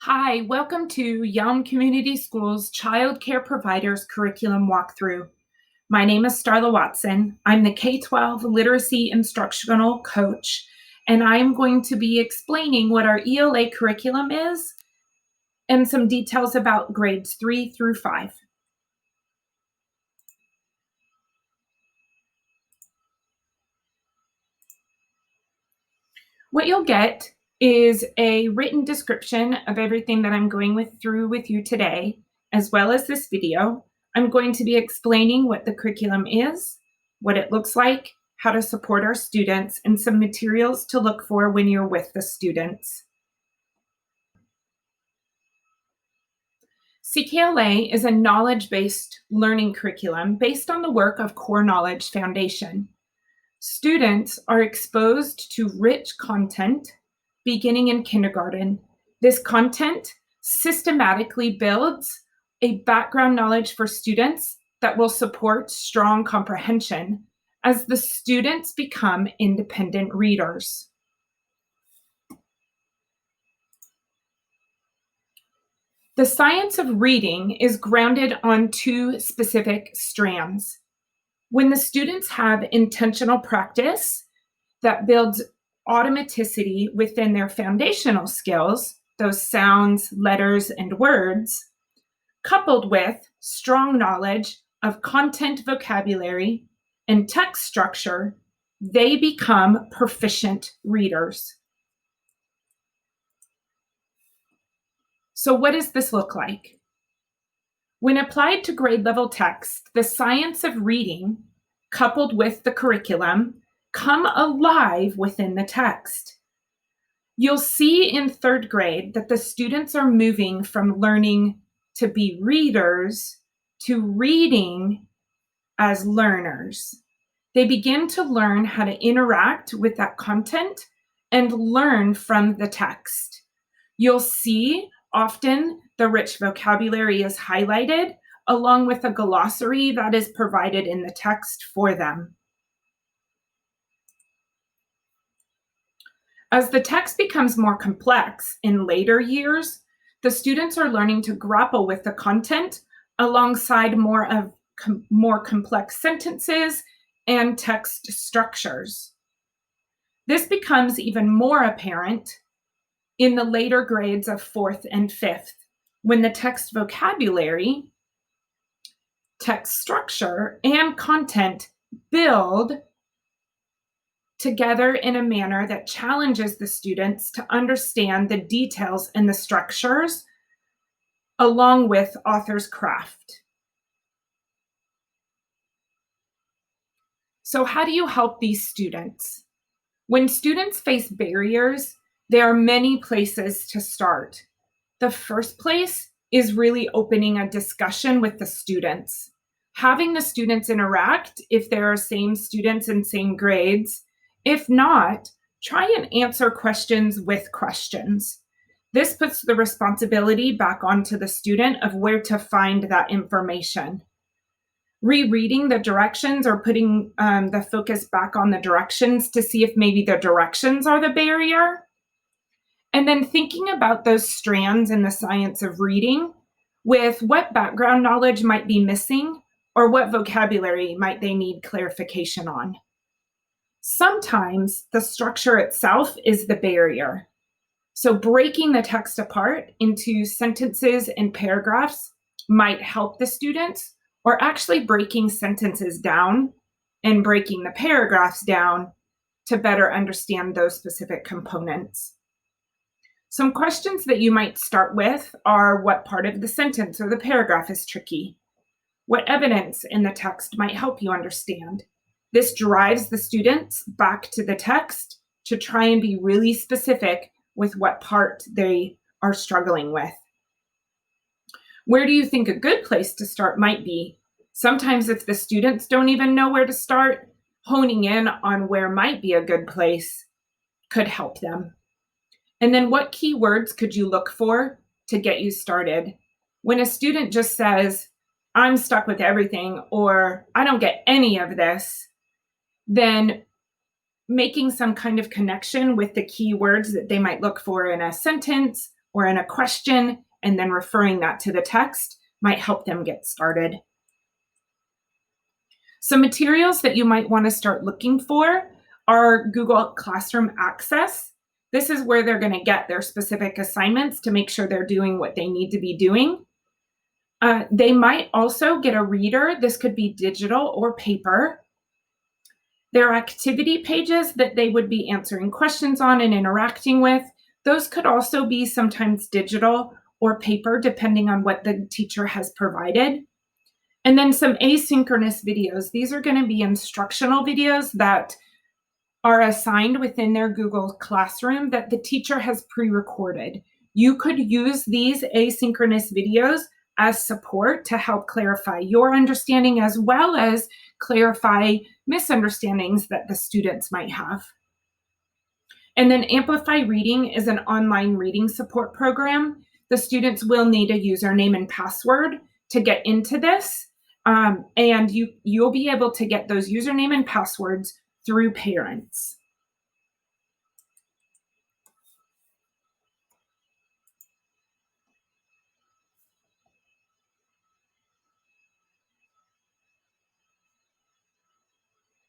Hi, welcome to Yelm Community Schools Child Care Providers Curriculum Walkthrough. My name is Starla Watson. I'm the K-12 Literacy Instructional Coach, and I'm going to be explaining what our ELA curriculum is and some details about grades 3 through 5. What you'll get is a written description of everything that I'm going through with you today, as well as this video. I'm going to be explaining what the curriculum is, what it looks like, how to support our students, and some materials to look for when you're with the students. CKLA is a knowledge-based learning curriculum based on the work of Core Knowledge Foundation. Students are exposed to rich content beginning in kindergarten. This content systematically builds a background knowledge for students that will support strong comprehension as the students become independent readers. The science of reading is grounded on two specific strands. When the students have intentional practice that builds automaticity within their foundational skills, those sounds, letters, and words, coupled with strong knowledge of content vocabulary and text structure, they become proficient readers. So what does this look like? When applied to grade level text, the science of reading, coupled with the curriculum, come alive within the text. You'll see in third grade that the students are moving from learning to be readers to reading as learners. They begin to learn how to interact with that content and learn from the text. You'll see often the rich vocabulary is highlighted along with a glossary that is provided in the text for them. As the text becomes more complex in later years, the students are learning to grapple with the content alongside more complex sentences and text structures. This becomes even more apparent in the later grades of 4th and 5th, when the text vocabulary, text structure, and content build together in a manner that challenges the students to understand the details and the structures along with author's craft. So how do you help these students? When students face barriers, there are many places to start. The first place is really opening a discussion with the students. Having the students interact if there are same students and same grades. If not, try and answer questions with questions. This puts the responsibility back onto the student of where to find that information. Rereading the directions or putting the focus back on the directions to see if maybe the directions are the barrier. And then thinking about those strands in the science of reading with what background knowledge might be missing or what vocabulary might they need clarification on. Sometimes the structure itself is the barrier. So breaking the text apart into sentences and paragraphs might help the students, or actually breaking sentences down and breaking the paragraphs down to better understand those specific components. Some questions that you might start with are what part of the sentence or the paragraph is tricky? What evidence in the text might help you understand? This drives the students back to the text to try and be really specific with what part they are struggling with. Where do you think a good place to start might be? Sometimes if the students don't even know where to start, honing in on where might be a good place could help them. And then what keywords could you look for to get you started? When a student just says, I'm stuck with everything, or I don't get any of this, then making some kind of connection with the keywords that they might look for in a sentence or in a question, and then referring that to the text might help them get started. Some materials that you might want to start looking for are Google Classroom Access. This is where they're going to get their specific assignments to make sure they're doing what they need to be doing. They might also get a reader. This could be digital or paper. Their activity pages that they would be answering questions on and interacting with, those could also be sometimes digital or paper, depending on what the teacher has provided. And then some asynchronous videos. These are going to be instructional videos that are assigned within their Google Classroom that the teacher has pre-recorded. You could use these asynchronous videos as support to help clarify your understanding as well as clarify misunderstandings that the students might have. And then Amplify Reading is an online reading support program. The students will need a username and password to get into this. And you'll be able to get those username and passwords through parents.